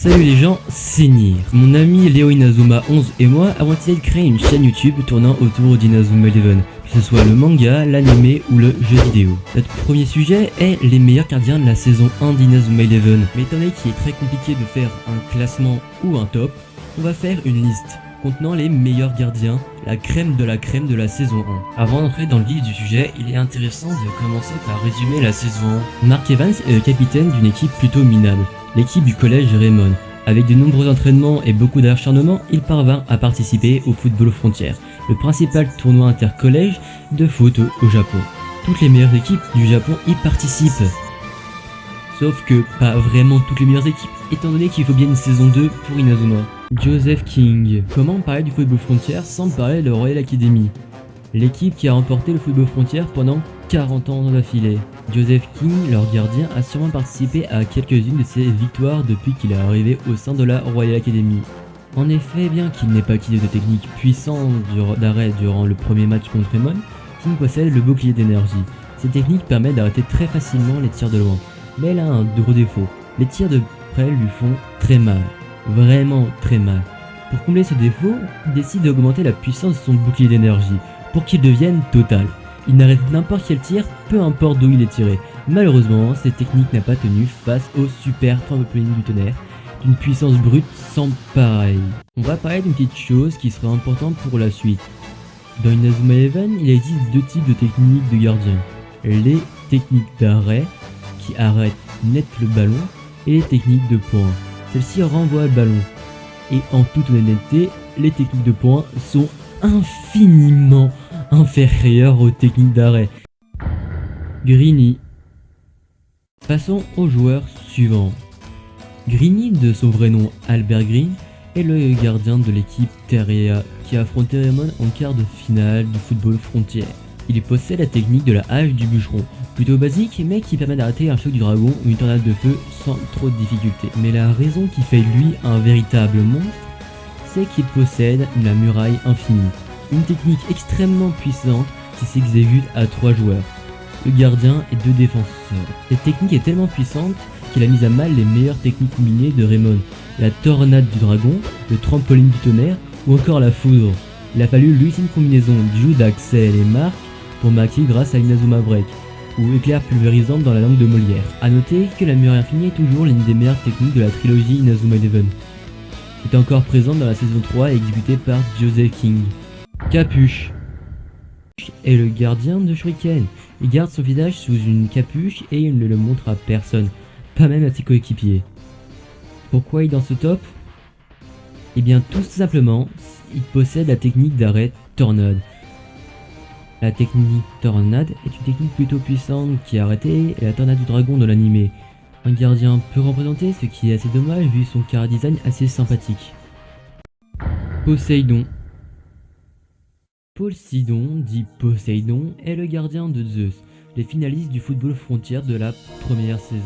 Salut les gens, c'est Nier. Mon ami Léo Inazuma 11 et moi avons décidé de créer une chaîne YouTube tournant autour d'Inazuma Eleven, que ce soit le manga, l'anime ou le jeu vidéo. Notre premier sujet est les meilleurs gardiens de la saison 1 d'Inazuma Eleven. Mais étant donné qu'il est très compliqué de faire un classement ou un top, on va faire une liste contenant les meilleurs gardiens, la crème de la saison 1. Avant d'entrer dans le vif du sujet, il est intéressant de commencer par résumer la saison 1. Mark Evans est le capitaine d'une équipe plutôt minable, l'équipe du collège Raymond. Avec de nombreux entraînements et beaucoup d'acharnement, il parvint à participer au Football Frontier, le principal tournoi intercollège de foot au Japon. Toutes les meilleures équipes du Japon y participent. Sauf que pas vraiment toutes les meilleures équipes, étant donné qu'il faut bien une saison 2 pour Inazuma. Joseph King. Comment parler du Football Frontier sans parler de Royal Academy, l'équipe qui a remporté le Football Frontier pendant 40 ans d'affilée. Joseph King, leur gardien, a sûrement participé à quelques-unes de ses victoires depuis qu'il est arrivé au sein de la Royal Academy. En effet, bien qu'il n'ait pas quitté de technique puissante d'arrêt durant le premier match contre Raymond, King possède le bouclier d'énergie. Cette technique permet d'arrêter très facilement les tirs de loin, mais elle a un gros défaut. Les tirs de près lui font très mal, vraiment très mal. Pour combler ce défaut, il décide d'augmenter la puissance de son bouclier d'énergie pour qu'il devienne total. Il n'arrête n'importe quel tir, peu importe d'où il est tiré. Malheureusement, cette technique n'a pas tenu face au super trampoline du tonnerre, d'une puissance brute sans pareil. On va parler d'une petite chose qui sera importante pour la suite. Dans Inazuma Eleven, il existe deux types de techniques de gardien. Les techniques d'arrêt, qui arrêtent net le ballon, et les techniques de poing. Celles-ci renvoient le ballon. Et en toute honnêteté, les techniques de poing sont infiniment inférieures aux techniques d'arrêt. Greeny. Passons au joueur suivant. Greeny, de son vrai nom Albert Green, est le gardien de l'équipe Terrea qui a affronté Raymond en quart de finale du Football Frontier. Il possède la technique de la hache du bûcheron, plutôt basique mais qui permet d'arrêter un choc du dragon ou une tornade de feu sans trop de difficulté. Mais la raison qui fait de lui un véritable monstre, c'est qu'il possède la muraille infinie, une technique extrêmement puissante qui s'exécute à 3 joueurs, le gardien et 2 défenseurs. Cette technique est tellement puissante qu'elle a mis à mal les meilleures techniques combinées de Raymond, la tornade du dragon, le trampoline du tonnerre ou encore la foudre. Il a fallu lui une combinaison Ju d'Axel et Mark pour marquer grâce à Inazuma Break, ou éclair pulvérisante dans la langue de Molière. A noter que la muraille infinie est toujours l'une des meilleures techniques de la trilogie Inazuma Eleven. Elle est encore présente dans la saison 3 et exécutée par Joseph King. Capuche est le gardien de Shuriken. Il garde son visage sous une capuche et il ne le montre à personne, pas même à ses coéquipiers. Pourquoi il est dans ce top? Eh bien tout simplement, il possède la technique d'arrêt Tornade. La technique Tornade est une technique plutôt puissante qui a arrêté la tornade du dragon de l'anime. Un gardien peu représenté, ce qui est assez dommage vu son chara design assez sympathique. Poséidon. Poséidon, dit Poséidon, est le gardien de Zeus, les finalistes du Football Frontier de la première saison.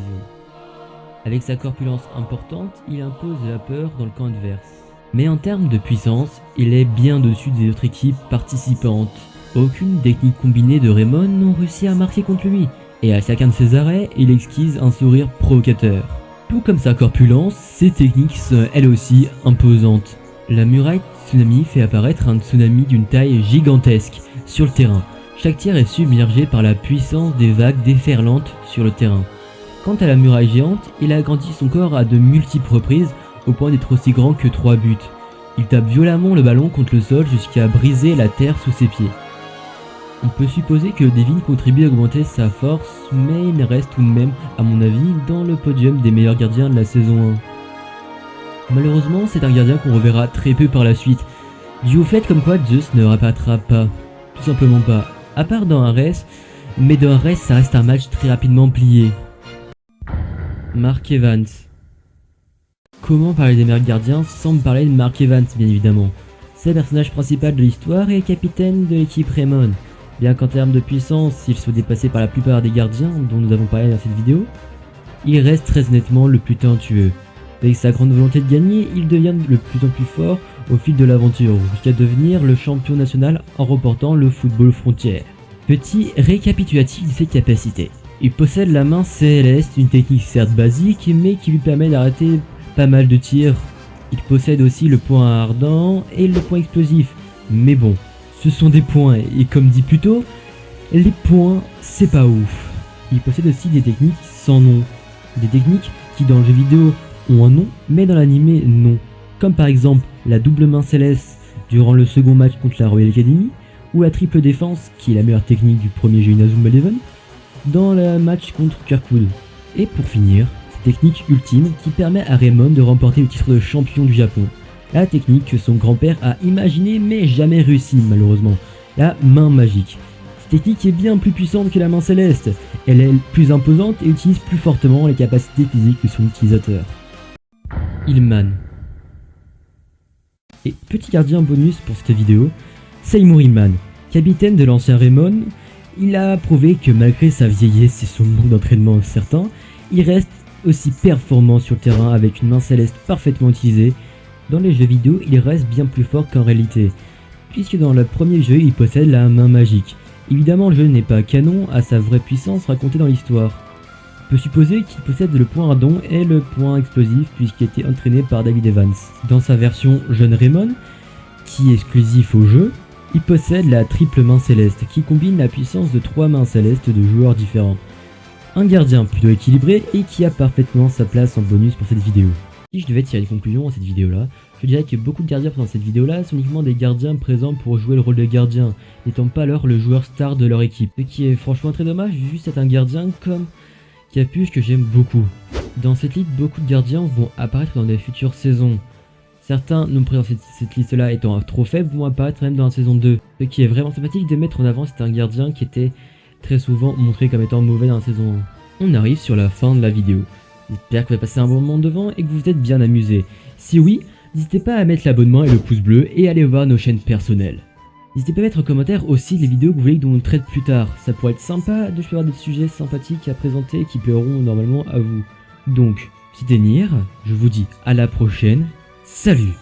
Avec sa corpulence importante, il impose la peur dans le camp adverse. Mais en termes de puissance, il est bien au-dessus des autres équipes participantes. Aucune technique combinée de Raymond n'ont réussi à marquer contre lui, et à chacun de ses arrêts, il esquisse un sourire provocateur. Tout comme sa corpulence, ses techniques sont elles aussi imposantes. La muraille tsunami fait apparaître un tsunami d'une taille gigantesque sur le terrain. Chaque tir est submergé par la puissance des vagues déferlantes sur le terrain. Quant à la muraille géante, il a agrandi son corps à de multiples reprises au point d'être aussi grand que 3 buts. Il tape violemment le ballon contre le sol jusqu'à briser la terre sous ses pieds. On peut supposer que Devin contribue à augmenter sa force, mais il reste tout de même, à mon avis, dans le podium des meilleurs gardiens de la saison 1. Malheureusement, c'est un gardien qu'on reverra très peu par la suite, dû au fait comme quoi Zeus ne rapparaîtra pas, tout simplement pas, à part dans un race, mais dans un race ça reste un match très rapidement plié. Mark Evans. Comment parler des meilleurs gardiens sans me parler de Mark Evans bien évidemment. C'est le personnage principal de l'histoire et capitaine de l'équipe Raymond. Bien qu'en termes de puissance, il soit dépassé par la plupart des gardiens dont nous avons parlé dans cette vidéo, il reste très honnêtement le plus talentueux. Avec sa grande volonté de gagner, il devient de plus en plus fort au fil de l'aventure, jusqu'à devenir le champion national en remportant le Football Frontier. Petit récapitulatif de ses capacités. Il possède la main céleste, une technique certes basique, mais qui lui permet d'arrêter pas mal de tirs. Il possède aussi le point ardent et le point explosif. Mais bon, ce sont des points et comme dit plus tôt, les points c'est pas ouf. Il possède aussi des techniques sans nom. Des techniques qui dans le jeu vidéo ont un nom mais dans l'animé non. Comme par exemple la double main céleste durant le second match contre la Royal Academy ou la triple défense qui est la meilleure technique du premier jeu Inazuma Eleven dans le match contre Kirkwood. Et pour finir, cette technique ultime qui permet à Raymond de remporter le titre de champion du Japon. La technique que son grand-père a imaginée mais jamais réussi malheureusement, la main magique. Cette technique est bien plus puissante que la main céleste, elle est plus imposante et utilise plus fortement les capacités physiques de son utilisateur. Ilman. Et petit gardien bonus pour cette vidéo, Seymour Ilman, capitaine de l'ancien Raymond. Il a prouvé que malgré sa vieillesse et son manque d'entraînement certain, il reste aussi performant sur le terrain avec une main céleste parfaitement utilisée. Dans les jeux vidéo, il reste bien plus fort qu'en réalité, puisque dans le premier jeu, il possède la main magique. Évidemment, le jeu n'est pas canon à sa vraie puissance racontée dans l'histoire. On peut supposer qu'il possède le point ardent et le point explosif puisqu'il a été entraîné par David Evans. Dans sa version jeune Raymond, qui est exclusif au jeu, il possède la triple main céleste qui combine la puissance de 3 mains célestes de joueurs différents. Un gardien plutôt équilibré et qui a parfaitement sa place en bonus pour cette vidéo. Si je devais tirer une conclusion à cette vidéo là, je dirais que beaucoup de gardiens dans cette vidéo là sont uniquement des gardiens présents pour jouer le rôle de gardien, n'étant pas alors le joueur star de leur équipe. Ce qui est franchement très dommage vu c'est un gardien comme Capuche que j'aime beaucoup. Dans cette liste, beaucoup de gardiens vont apparaître dans des futures saisons. Certains non pris dans cette liste là étant trop faibles vont apparaître même dans la saison 2. Ce qui est vraiment sympathique de mettre en avant c'est un gardien qui était très souvent montré comme étant mauvais dans la saison 1. On arrive sur la fin de la vidéo. J'espère que vous avez passé un bon moment devant et que vous vous êtes bien amusé. Si oui, n'hésitez pas à mettre l'abonnement et le pouce bleu et allez voir nos chaînes personnelles. N'hésitez pas à mettre en commentaire aussi les vidéos que vous voulez que l'on traite plus tard. Ça pourrait être sympa de choisir des sujets sympathiques à présenter qui plairont normalement à vous. Donc, c'était Nier, je vous dis à la prochaine, salut!